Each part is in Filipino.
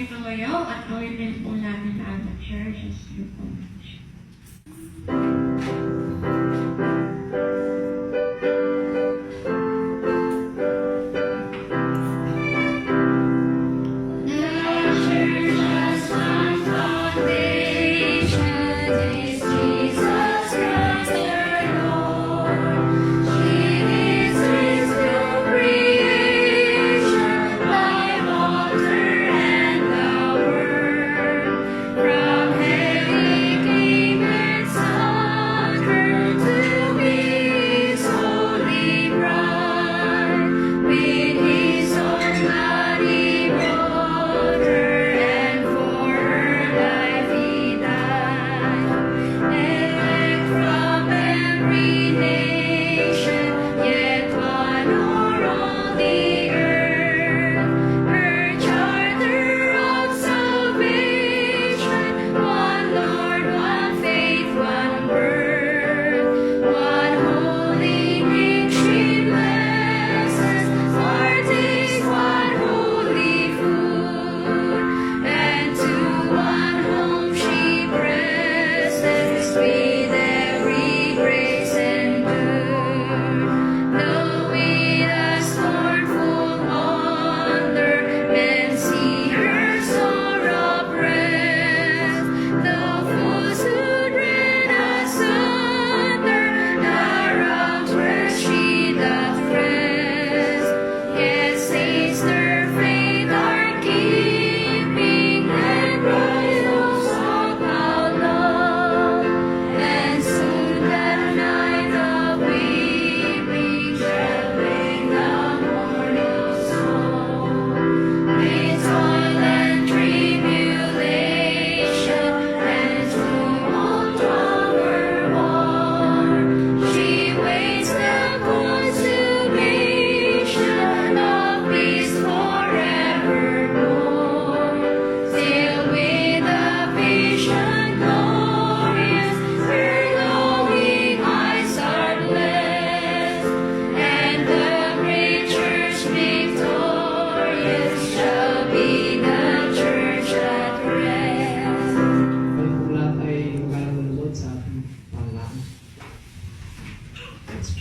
natin tumayo at awitin po natin ang Church as You Come.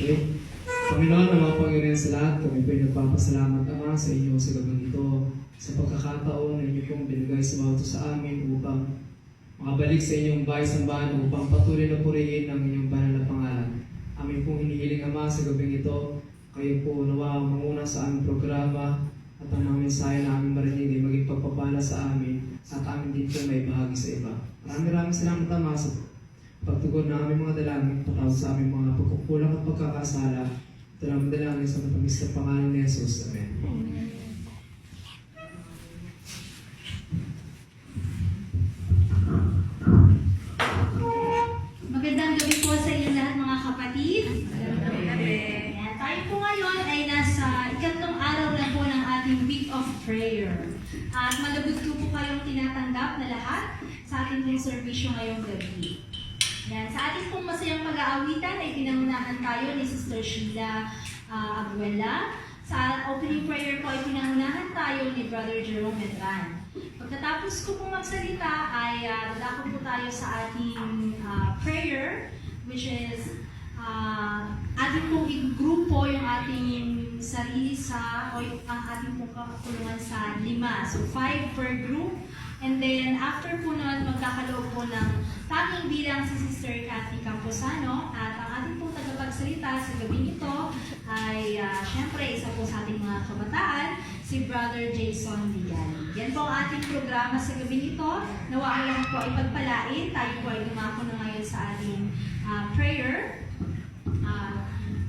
Okay? Panginoon, ang mga Panginoon sa lahat, kami po'y nagpapasalamat, Ama, sa inyo sa gabing ito, sa pagkakataon na inyo pong binigay sa mga ito sa amin upang makabalik sa inyong bahay-sambahan upang patuloy na purihin ang inyong banal na pangalan. Amin pong hinihiling, Ama, sa gabing ito, kayo po nawa manguna sa aming programa at ang mga mensahe na aming marinig ay maging pagpapala sa amin at amin din po may bahagi sa iba. Maraming salamat, Ama, sa pagtugon na aming mga dalangin, patawad sa aming mga pagkukulang at pagkakasala. Ito namin dalangin sa matamis na pangalan ni Jesus. Amen. Magandang gabi po sa inyo lahat, mga kapatid. Magandang gabi. Ayan, tayo po ngayon ay nasa ikatlong araw na po ng ating week of prayer. At malabot po kayong tinatanggap na lahat sa ating pong servisyo ngayong gabi. Yan. Sa ating pong masayang pag-aawitan ay pinangunahan tayo ni Sister Sheila Abuela. Sa opening prayer po ay pinangunahan tayo ni Brother Jerome Medran. Pagkatapos ko pong magsalita ay dadako po tayo sa ating prayer, which is ating pong i-grupo yung ating sarili sa, o ang ating pong kakulungan sa 5. So 5 per group. And then, after po nun, magkakaloob po ng tanging bilang si Sister Cathy Camposano. At ang ating pong tagapagsalita sa gabing ito ay, syempre, isa po sa ating mga kabataan, si Brother Jason Vigali. Yan po ang ating programa sa gabing ito. Nawa ang lahat po ay pagpalain. Tayo po ay dumako na ngayon sa ating prayer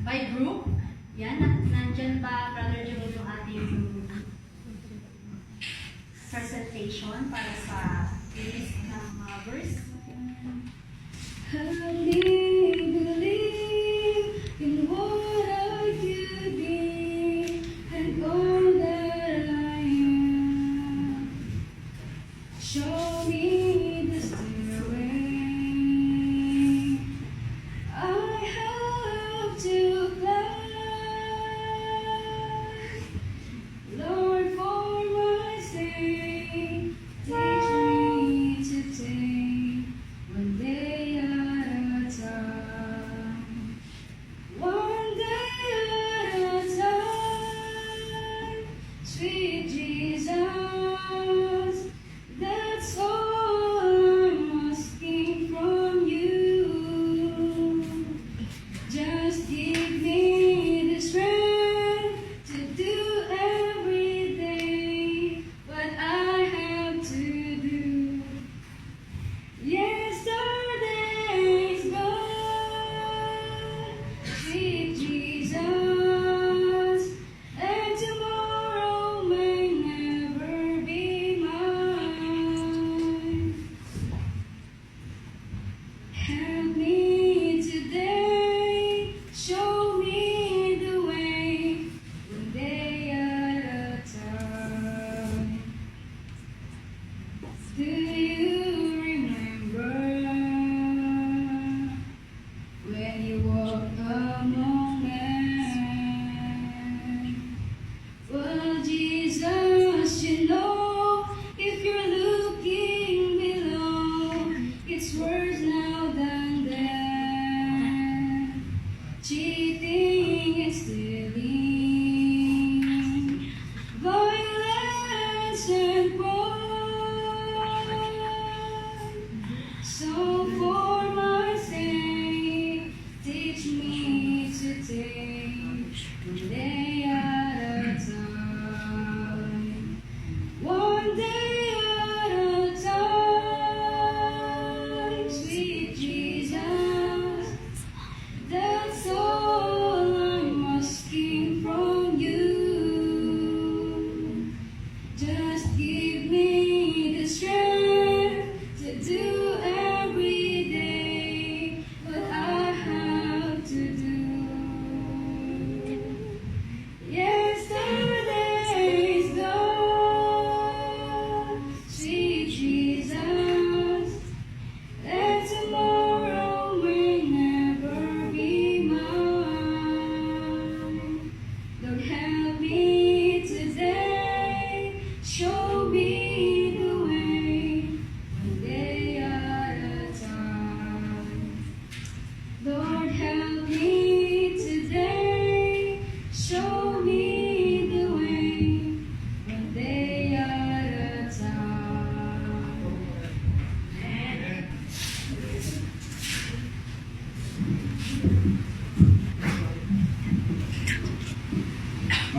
by group. Yan, nandyan ba, Brother Jerome, yung ating presentation para sa list ng mga verse. I believe in what I could be and all that I am. Show me the stairway I have to climb. Lord, for my sake,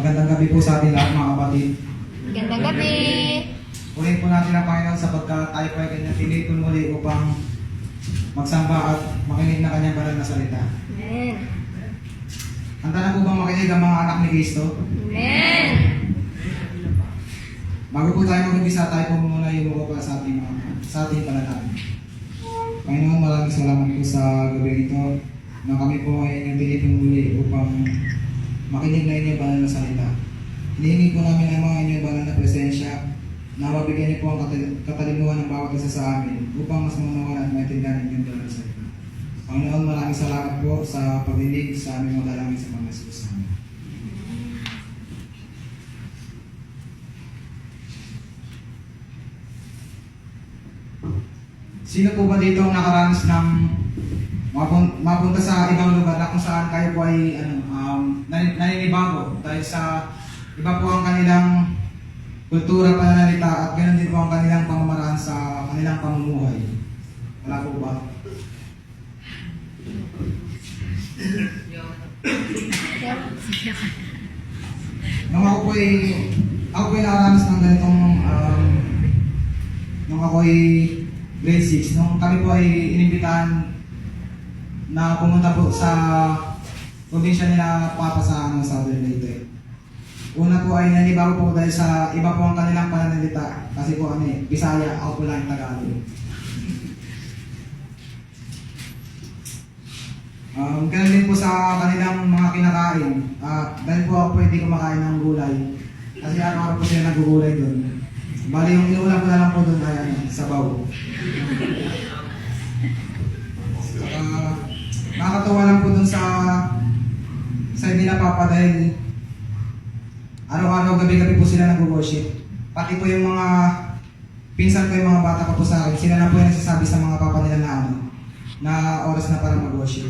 Magandang gabi po sa ating lahat mga kapatid. Magandang gabi. Ulitin po natin ang Panginoon sapagkat tayo po ay kanyang tinipon muli upang magsamba at makinig na kanyang banal na salita. Amen. Handa na po bang makinig ang mga anak ni Kristo? Amen. Bago po tayo mag-umpisa, tayo po muna yumuko pa sa ating panalangin. Panginoon, maraming salamat po sa gabi ito na kami po ay inyong tinipon muli upang makinig na inyong banal na salita. Hinihingi po namin ang mga inyong banal na presensya na mabigyan niyo po ang katalinuhan ng bawat isa sa amin upang mas maunawan at maintindihan ang inyong banal na salita. Panginoon, maraming salamat po sa pagdinig sa aming mga dalangin sa mga Jesus namin. Sino po ba dito ang nakaranas ng mapunta sa ibang lugar na kung saan kayo po ay naninibago dahil sa iba po ang kanilang kultura, pananalita at ganoon din po ang kanilang pamamaraan sa kanilang pamumuhay? Wala po ba? Nung ako po ay nakaranas ng ganitong nung ako ay grade 6, nung kami po ay inimbitahan na pumunta po sa probinsya nila Papa sa Southern Leyte. Una po ay nanibago po dahil sa iba po ang kanilang pananalita kasi po Bisaya, ako po lang Tagalog. Ganun din po sa kanilang mga kinakain. Dahil po ako po hindi kumakain ng gulay kasi araw-araw po sila nagugulay doon. Bali yung inuulam ko na lang po doon ay sabaw. Nakakatawa lang po doon sa nila Papa dahil araw-araw, gabi-gabi po sila nag-worship. Pati po yung mga pinsan ko, yung mga bata pa po sa akin, sila na po yung nagsasabi sa mga papa nila na oras na para mag-worship.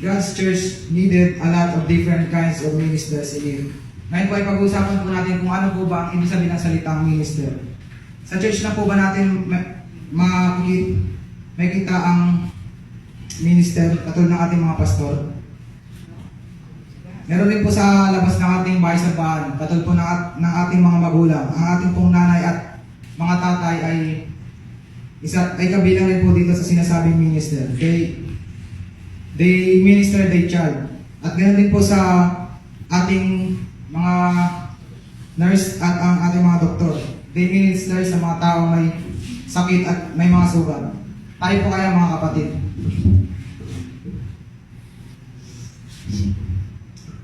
God's church needed a lot of different kinds of ministers in it. Ngayon po ay pag-uusapan po natin kung ano po ba ang ibig sabihin ng salitang minister. Sa church na po ba natin makikita ang minister katulad ng ating mga pastor? Meron din po sa labas ng ating bahay sa bahan, katulad po ng ating mga magulang. Ang ating pong nanay at mga tatay ay kabilang rin po dito sa sinasabing minister. They minister their child. At ganoon din po sa ating mga nurse at ang ating mga doktor. They minister sa mga tao may sakit at may mga sugat. Tayo po kaya mga kapatid.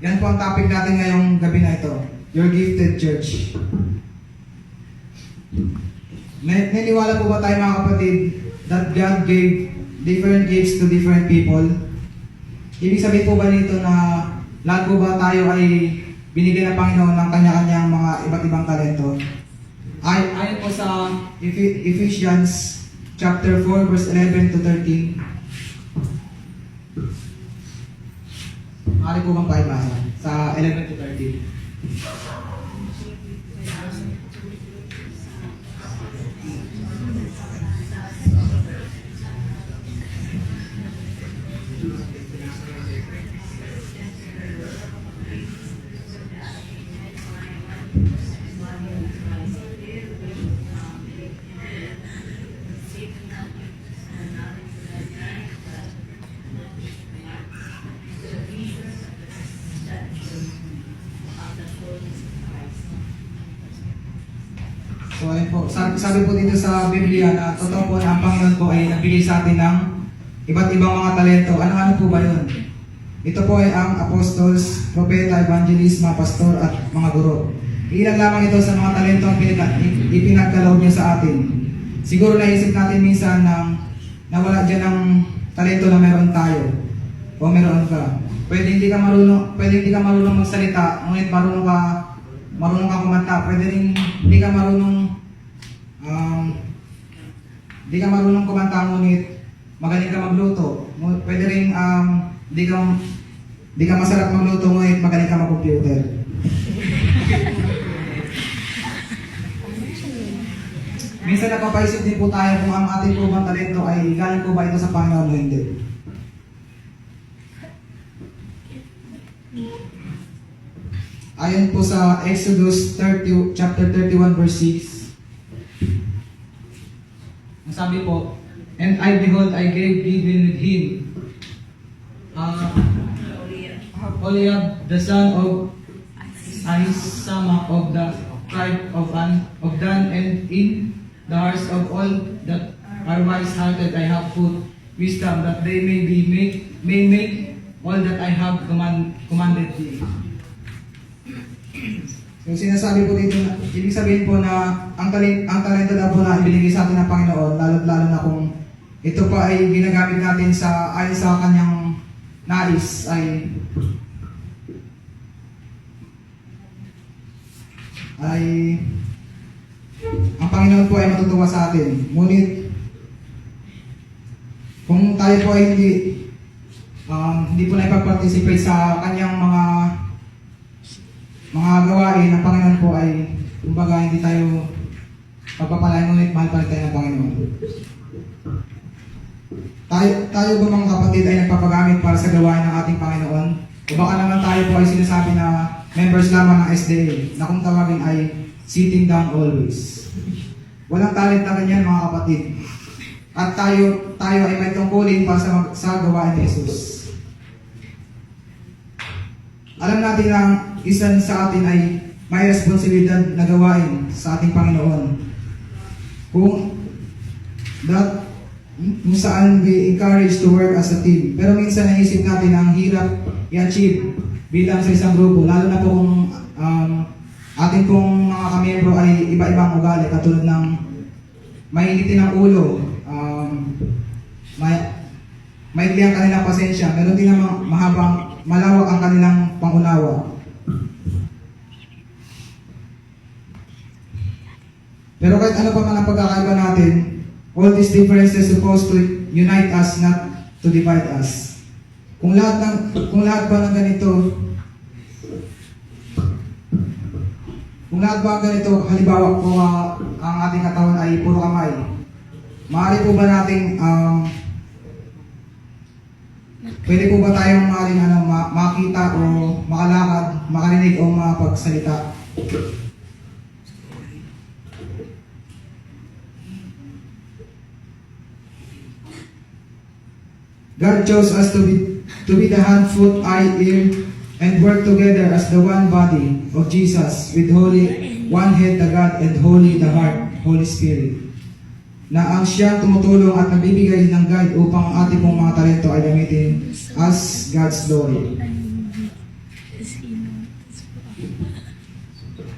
Yan po ang topic natin ngayong gabi na ito. Your gifted church. Naniwala po ba tayo mga kapatid that God gave different gifts to different people? Ibig sabihin po ba nito na lahat po ba tayo ay binigyan ng Panginoon ng kanya-kanyang mga iba't ibang talento? Ayon po sa Ephesians chapter 4 verse 11 to 13. Maaari po bang paibasa sa 11 to 13? So ayun po, sabi po dito sa Biblia na totoo po na ang Panginoon po ay nagbigay sa atin ng iba't ibang mga talento. Ano-ano po ba yun? Ito po ay ang apostles, propeta, evangelist, mga pastor at mga guro. Ilan lamang ito sa mga talento ang ipinagkaloob niya sa atin. Siguro naisip natin minsan na wala dyan ng talento na meron tayo o meron ka. Pwede hindi ka marunong magsalita, ngunit marunong ka kumanta. Pwede rin hindi ka marunong kumanta, ngunit magaling ka magluto. Pwede rin hindi ka masarap magluto, ngunit magaling ka mag-computer. Minsan napapaisip din po tayo kung ang ating po bang talento ay galing po ba ito sa Panginoon o hindi. Ayon po sa Exodus chapter 31 verse 6. Ang sabi po, "And I behold, I gave Gideon with him Oliab, the son of Ahisamach of the tribe of Dan, and in the hearts of all that are wise-hearted I have put wisdom, that they may make all that I have commanded thee." So sinasabi po dito, ibig sabihin po na ang talento daw po na ibinigay sa atin ng Panginoon, lalo na kung ito pa ay ginagamit natin ayon sa kanyang nais, ay ang Panginoon po ay matutuwa sa atin. Ngunit kung tayo po ay hindi po na ipag-participate sa kanyang mga gawain, ang Panginoon po ay kumbaga hindi tayo pagpapalain, ngunit mahal pa rin tayo ng Panginoon. Tayo ba mga kapatid ay nagpapagamit para sa gawain ng ating Panginoon? O baka naman tayo po ay sinasabi na members lamang ng SDA, na kung tawagin ay sitting down always. Walang talent na ganyan mga kapatid. At tayo ay may tungkulin para sa gawain ni Jesus. Alam natin na isa sa atin ay may responsibilidad na gawain sa ating Panginoon. Kung saan we encourage to work as a team. Pero minsan naisip natin na ang hirap i-achieve bilang sa isang grupo, lalo na po kung ating pong mga kamiyembro ay iba-ibang ugali, katulad ng mainitin ang ulo, maikli ang kanilang pasensya, meron din namang malawak ang kanilang pangunawa. Pero kahit ano pa man ang pagkakaiba natin, all these differences supposed to unite us, not to divide us. Kung lahat ba ng ganito, halimbawa kung ang ating katawan ay puro kamay, maaari po ba nating pwede po ba tayong makita o makalakad, makarinig o makapagsalita? God chose us to be the hand, foot, eye, ear, and work together as the one body of Jesus, with one head the God, and holy the heart, Holy Spirit. Na ang siyang tumutulong at nagbibigay ng guide upang ang ating pong mga talento ay gamitin as God's glory.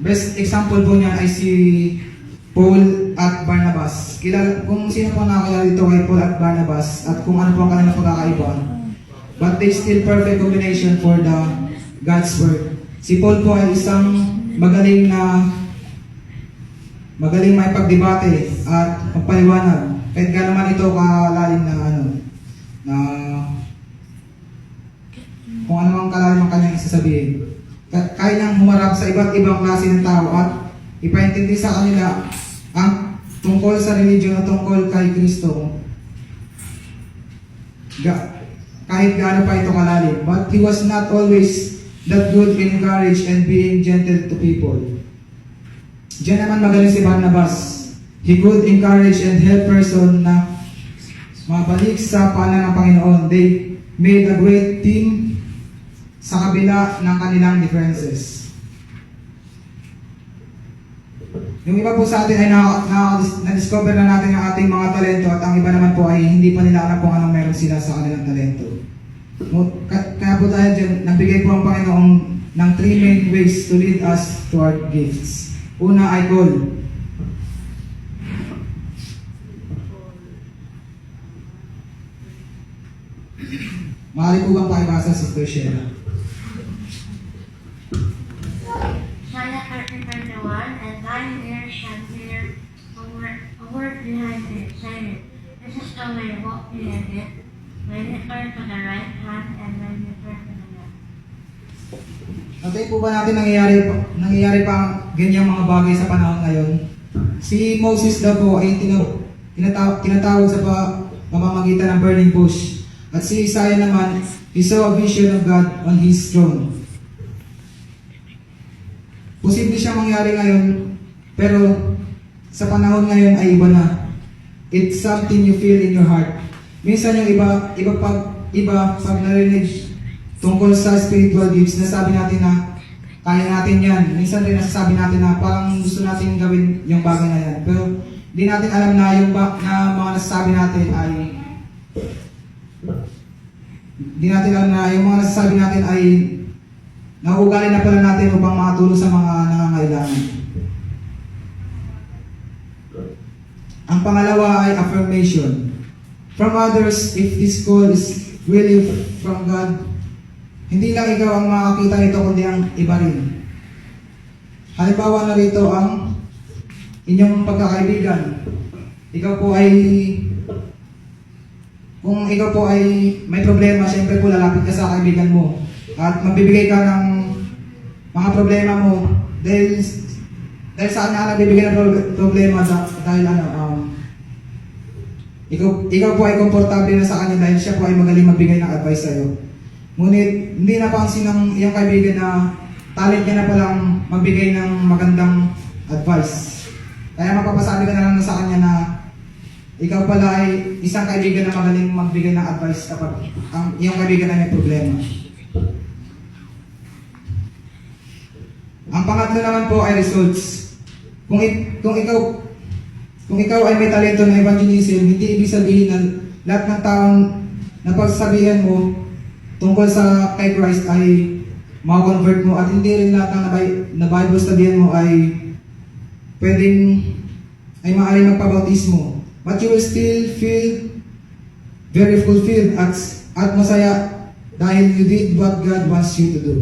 Best example po niyan ay si Paul at Barnabas. Kung sino po nakakilala dito kay Paul at Barnabas at kung ano po ang kanilang pagkakaiba, but they still perfect combination for the God's work. Si Paul po ay isang magaling may pagdebate at magpaliwanag. Kahit gano'n man ito kalalim na kung ano ang kalalim ang kanyang isasabihin. Kaya niyang humarap sa iba't ibang klase ng tao at ipaintindi sa kanila ang tungkol sa religion o tungkol kay Kristo. Kahit gaano pa ito kalalim. But he was not always that good in courage and being gentle to people. Diyan naman magaling si Barnabas. He could encourage and help person na mabalik sa paanan ng Panginoon. They made a great team sa kabila ng kanilang differences. Yung iba po sa atin ay na-discover na natin ang ating mga talento at ang iba naman po ay hindi pa nila alam kung anong meron sila sa kanilang talento. Kaya po tayo dyan, nagbigay po ang Panginoon ng 3 main ways to lead us to our gifts. Una ay call. Maaari po bang pakibasa sa Sheila? Sana Carpenter the one, and thine ear shall hear a word behind it, saying, "This is the way, walk ye in it. When you turn to the right hand, and when you turn to the left." Natay po ba natin nangyayari pa ang ganyang mga bagay sa panahon ngayon? Si Moses daw po ay tinatawag sa pamamagitan ng burning bush. At si Isaiah naman, he saw a vision of God on his throne. posible siyang mangyari ngayon, pero sa panahon ngayon ay iba na. It's something you feel in your heart. Minsan yung pag narinig tungkol sa spiritual gifts, nasabi natin na kaya natin yan. Minsan rin nasasabi natin na parang gusto natin gawin yung bagay na yan. Pero hindi natin alam na yung na mga nasasabi natin ay hindi natin alam na yung mga nasasabi natin ay nauugali na pala natin upang makatulong sa mga nangangailangan. Ang pangalawa ay affirmation. From others, if this call is really from God, hindi lang ikaw ang makakita nito kundi ang iba rin. Halimbawa na rito ang inyong pagkakaibigan. Kung ikaw po ay may problema, siyempre po lalapit ka sa kaibigan mo at magbibigay ka ng mga problema mo dahil sa kanya ka nagbibigay ng problema dahil ikaw po ay komportable na sa kanya dahil siya po ay magaling magbigay ng advice sa'yo. Ngunit hindi napansin ng iyong kaibigan na talent niya na palang magbigay ng magandang advice. Kaya mapapasabi ka na lang sa kanya na ikaw pala ay isang kaibigan na magaling magbigay ng advice kapag ang iyong kaibigan ay may problema. Ang pangatlo naman po ay results. Kung ikaw ay may talento na evangelism, hindi ibig sabihin na lahat ng taong napagsasabihan mo tungkol sa kay Christ ay ma-convert mo at hindi rin lahat ng na Bible studyhan mo ay maaaring magpabautismo. But you will still feel very fulfilled at masaya dahil you did what God wants you to do.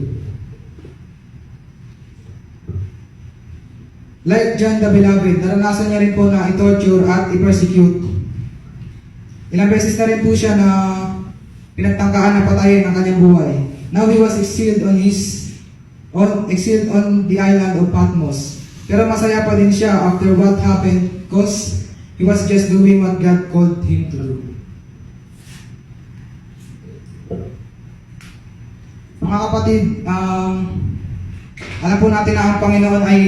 Like John the Beloved, naranasan niya rin po na i-torture at i-persecute. Ilang beses na rin po siya na pinagtangkaan na patayin ang kanyang buhay. Now he was exiled on the island of Patmos. Pero masaya pa din siya after what happened because he was just doing what God called him to do. Mga kapatid, alam po natin na ang Panginoon ay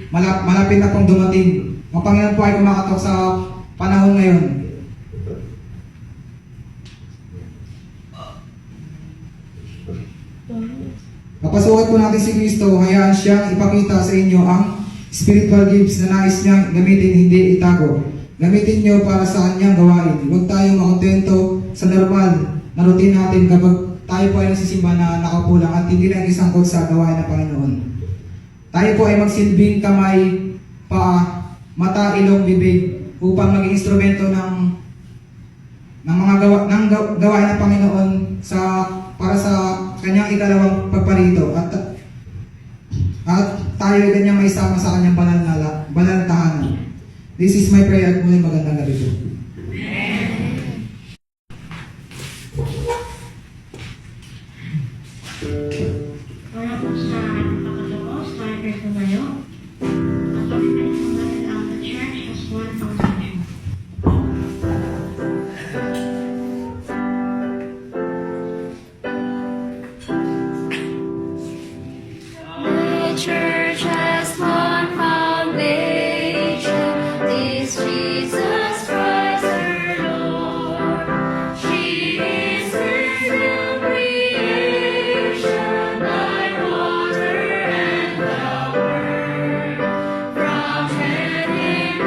malapit na pong dumating. Ang Panginoon po ay kumakatok sa panahon ngayon. Papasukat po natin si Kristo, hayaan siyang ipakita sa inyo ang spiritual gifts na nais niyang gamitin, hindi itago. Gamitin niyo para sa kanyang gawain. Huwag tayong makontento sa normal na routine natin kapag tayo po ay nagsisimba na nakapulang at hindi na isangkot sa gawain ng Panginoon. Tayo po ay magsilbing kamay, paa, mata, ilong, bibig upang maging instrumento ng mga gawain ng Panginoon para sa kanyang ikalawang pagparito at tayo ay kanyang maisama sa kanyang banal na tahanan. This is my prayer at muling magandang gabi po. Wala po sa pagkatapos, tayo kayo tumayo. At kami kayo tumayo ang the church as one foundation. The church has one foundation. This Jesus Christ, her Lord. She is His new creation, like water and the Word. From heaven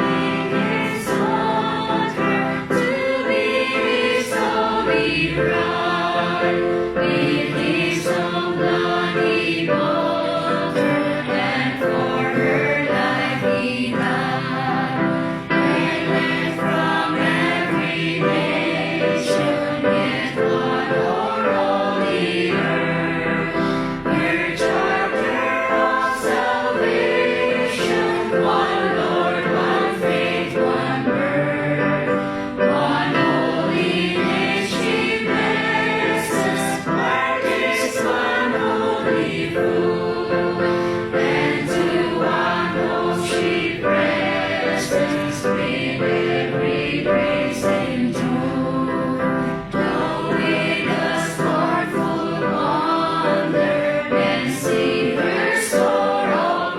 He sought her to be His holy bride. With His own blood He bought her, and for her life He died. And left from every nation, yet one o'er all the earth. Her charter of salvation, one Lord, one faith, one birth, one holiness she blesses, martyrs, one holy fruit, and to one hope she presses, with every grace and joy. Knowing the scornful wonder, and see her store of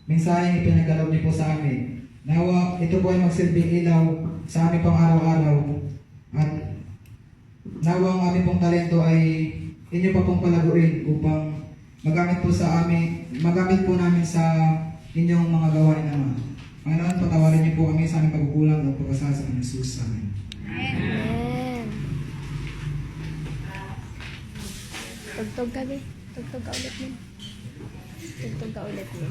mensaheng ipinagkaloob niyo po sa amin. Nawa, ito po ay magsilbing ilaw sa amin pang araw-araw. At nawa ang aming pong talento ay inyo pa pong palaguin upang magamit po namin sa inyong mga gawain naman. Panginoon, patawarin niyo po kami sa aming pagkukulang at pagkasasa ng Jesus. Amen. Amen. Tugtog ka, be. Tugtog ka ulit mo. Tugtog ka ulit mo.